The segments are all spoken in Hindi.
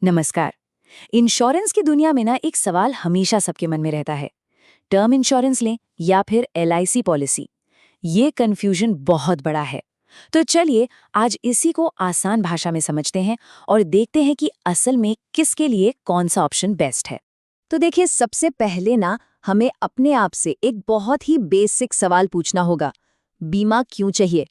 नमस्कार। इंश्योरेंस की दुनिया में ना एक सवाल हमेशा सबके मन में रहता है, टर्म इंश्योरेंस लें या फिर एलआईसी पॉलिसी। ये कन्फ्यूजन बहुत बड़ा है। तो चलिए आज इसी को आसान भाषा में समझते हैं और देखते हैं कि असल में किसके लिए कौन सा ऑप्शन बेस्ट है। तो देखिए, सबसे पहले ना हमें अपने आप से एक बहुत ही बेसिक सवाल पूछना होगा। बीमा क्यों चाहिए?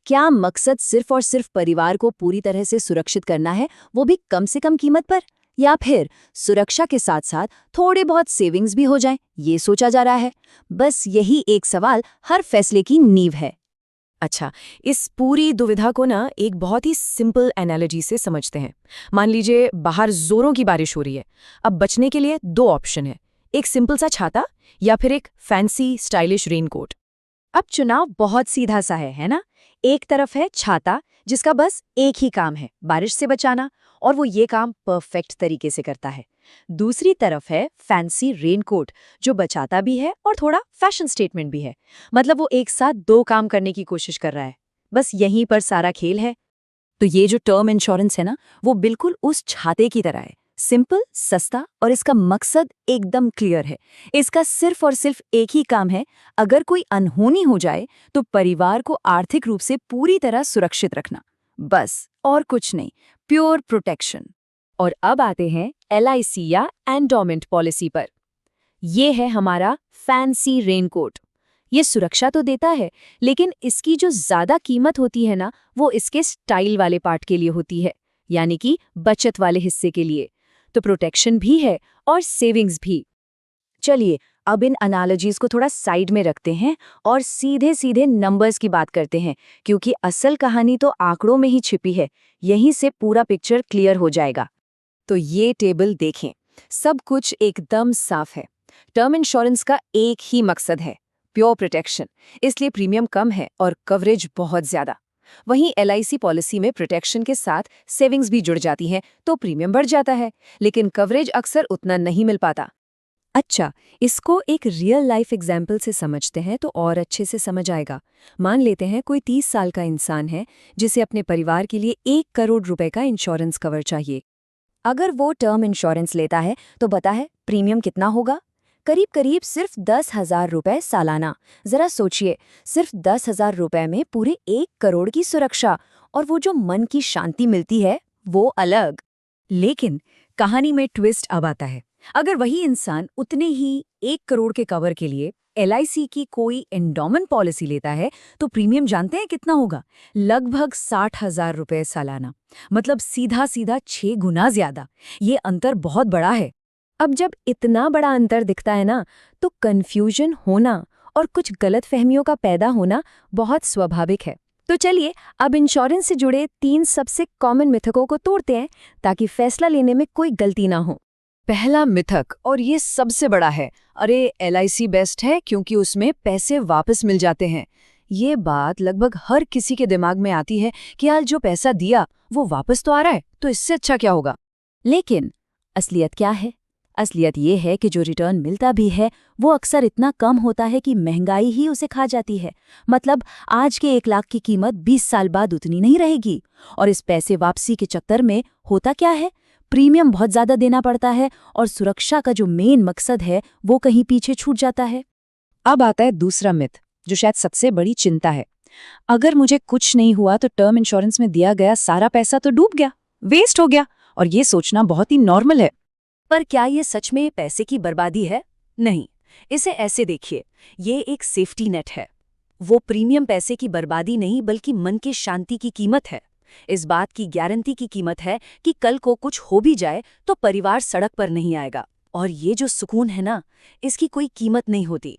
क्या मकसद सिर्फ और सिर्फ परिवार को पूरी तरह से सुरक्षित करना है, वो भी कम से कम कीमत पर? या फिर सुरक्षा के साथ साथ थोड़े बहुत सेविंग्स भी हो जाएं, ये सोचा जा रहा है? बस यही एक सवाल हर फैसले की नींव है। अच्छा, इस पूरी दुविधा को ना एक बहुत ही सिंपल एनालॉजी से समझते हैं। मान लीजिए बाहर जोरों की बारिश हो रही है। अब बचने के लिए दो ऑप्शन है, एक सिंपल सा छाता या फिर एक फैंसी स्टाइलिश रेनकोट। अब चुनाव बहुत सीधा सा है ना? एक तरफ है छाता, जिसका बस एक ही काम है, बारिश से बचाना, और वो ये काम परफेक्ट तरीके से करता है। दूसरी तरफ है फैंसी रेनकोट, जो बचाता भी है और थोड़ा फैशन स्टेटमेंट भी है। मतलब वो एक साथ दो काम करने की कोशिश कर रहा है। बस यहीं पर सारा खेल है। तो ये जो टर्म इंश्योरेंस है ना, वो बिल्कुल उस छाते की तरह है, सिंपल, सस्ता, और इसका मकसद एकदम क्लियर है। इसका सिर्फ और सिर्फ एक ही काम है, अगर कोई अनहोनी हो जाए तो परिवार को आर्थिक रूप से पूरी तरह सुरक्षित रखना, बस, और कुछ नहीं, प्योर प्रोटेक्शन। और अब आते हैं एलआईसी या एंडोमेंट पॉलिसी पर। ये है हमारा फैंसी रेनकोट। ये सुरक्षा तो देता है, लेकिन इसकी जो ज्यादा कीमत होती है ना, वो इसके स्टाइल वाले पार्ट के लिए होती है, यानी कि बचत वाले हिस्से के लिए। तो प्रोटेक्शन भी है और सेविंग्स भी। चलिए अब इन एनालॉजीज को थोड़ा साइड में रखते हैं और सीधे सीधे नंबर्स की बात करते हैं, क्योंकि असल कहानी तो आंकड़ों में ही छिपी है। यहीं से पूरा पिक्चर क्लियर हो जाएगा। तो ये टेबल देखें, सब कुछ एकदम साफ है। टर्म इंश्योरेंस का एक ही मकसद है, प्योर प्रोटेक्शन, इसलिए प्रीमियम कम है और कवरेज बहुत ज्यादा। वहीं एलआईसी पॉलिसी में प्रोटेक्शन के साथ सेविंग्स भी जुड़ जाती हैं, तो प्रीमियम बढ़ जाता है, लेकिन कवरेज अक्सर उतना नहीं मिल पाता। अच्छा, इसको एक रियल लाइफ एग्जाम्पल से समझते हैं तो और अच्छे से समझ आएगा। मान लेते हैं कोई 30 साल का इंसान है, जिसे अपने परिवार के लिए 1 करोड़ रुपए का इंश्योरेंस कवर चाहिए। अगर वो टर्म इंश्योरेंस लेता है तो पता है प्रीमियम कितना होगा? करीब करीब सिर्फ 10,000 रुपए सालाना। जरा सोचिए, सिर्फ 10,000 रुपए में पूरे 1 करोड़ की सुरक्षा, और वो जो मन की शांति मिलती है वो अलग। लेकिन कहानी में ट्विस्ट अब आता है। अगर वही इंसान उतने ही 1 करोड़ के कवर के लिए एलआईसी की कोई एंडोमेंट पॉलिसी लेता है, तो प्रीमियम जानते हैं कितना होगा? लगभग 60,000 रुपए सालाना। मतलब सीधा सीधा 6 गुना ज्यादा। ये अंतर बहुत बड़ा है। अब जब इतना बड़ा अंतर दिखता है ना, तो कंफ्यूजन होना और कुछ गलतफहमियों का पैदा होना बहुत स्वाभाविक है। तो चलिए अब इंश्योरेंस से जुड़े 3 सबसे कॉमन मिथकों को तोड़ते हैं, ताकि फैसला लेने में कोई गलती ना हो। पहला मिथक, और ये सबसे बड़ा है, अरे एलआईसी बेस्ट है क्योंकि उसमें पैसे वापस मिल जाते हैं। ये बात लगभग हर किसी के दिमाग में आती है कि यार जो पैसा दिया वो वापस तो आ रहा है, तो इससे अच्छा क्या होगा? लेकिन असलियत क्या है? असलियत ये है कि जो रिटर्न मिलता भी है वो अक्सर इतना कम होता है कि महंगाई ही उसे खा जाती है। मतलब आज के 1 लाख की कीमत 20 साल बाद उतनी नहीं रहेगी। और इस पैसे वापसी के चक्कर में होता क्या है? प्रीमियम बहुत ज्यादा देना पड़ता है और सुरक्षा का जो मेन मकसद है वो कहीं पीछे छूट जाता है। अब आता है दूसरा मिथ, जो शायद सबसे बड़ी चिंता है। अगर मुझे कुछ नहीं हुआ तो टर्म इंश्योरेंस में दिया गया सारा पैसा तो डूब गया, वेस्ट हो गया। और ये सोचना बहुत ही नॉर्मल है। पर क्या ये सच में पैसे की बर्बादी है? नहीं। इसे ऐसे देखिए, ये एक सेफ्टी नेट है। वो प्रीमियम पैसे की बर्बादी नहीं, बल्कि मन की शांति की कीमत है। इस बात की गारंटी की कीमत है कि कल को कुछ हो भी जाए तो परिवार सड़क पर नहीं आएगा। और ये जो सुकून है ना, इसकी कोई कीमत नहीं होती।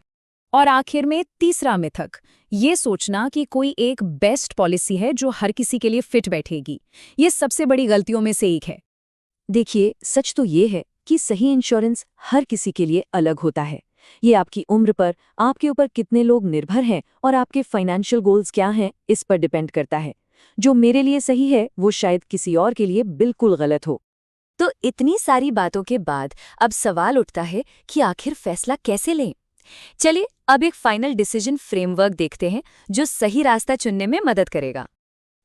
और आखिर में तीसरा मिथक, ये सोचना कि कोई एक बेस्ट पॉलिसी है जो हर किसी के लिए फिट बैठेगी। ये सबसे बड़ी गलतियों में से एक है। देखिए, सच तो ये है कि सही इंश्योरेंस हर किसी के लिए अलग होता है। ये आपकी उम्र पर, आपके ऊपर कितने लोग निर्भर हैं और आपके फाइनेंशियल गोल्स क्या हैं, इस पर डिपेंड करता है। जो मेरे लिए सही है वो शायद किसी और के लिए बिल्कुल गलत हो। तो इतनी सारी बातों के बाद अब सवाल उठता है कि आखिर फैसला कैसे लें? चलिए अब एक फाइनल डिसीजन फ्रेमवर्क देखते हैं जो सही रास्ता चुनने में मदद करेगा।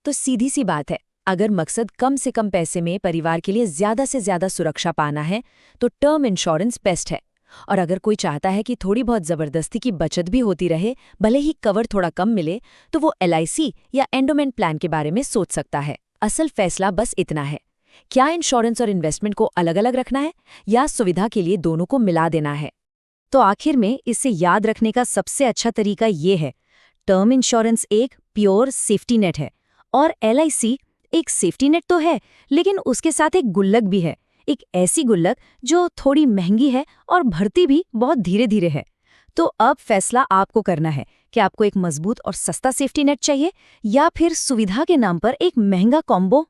तो सीधी सी बात है, अगर मकसद कम से कम पैसे में परिवार के लिए ज्यादा से ज्यादा सुरक्षा पाना है तो टर्म इंश्योरेंस बेस्ट है। और अगर कोई चाहता है कि थोड़ी बहुत जबरदस्ती की बचत भी होती रहे, भले ही कवर थोड़ा कम मिले, तो वो LIC या एंडोमेंट प्लान के बारे में सोच सकता है। असल फैसला बस इतना है, क्या इंश्योरेंस और इन्वेस्टमेंट को अलग अलग रखना है या सुविधा के लिए दोनों को मिला देना है। तो आखिर में इससे याद रखने का सबसे अच्छा तरीका ये है, टर्म इंश्योरेंस एक प्योर सेफ्टी नेट है और LIC एक सेफ्टी नेट तो है, लेकिन उसके साथ एक गुल्लक भी है, एक ऐसी गुल्लक जो थोड़ी महंगी है और भरती भी बहुत धीरे धीरे है। तो अब फैसला आपको करना है कि आपको एक मजबूत और सस्ता सेफ्टी नेट चाहिए या फिर सुविधा के नाम पर एक महंगा कॉम्बो।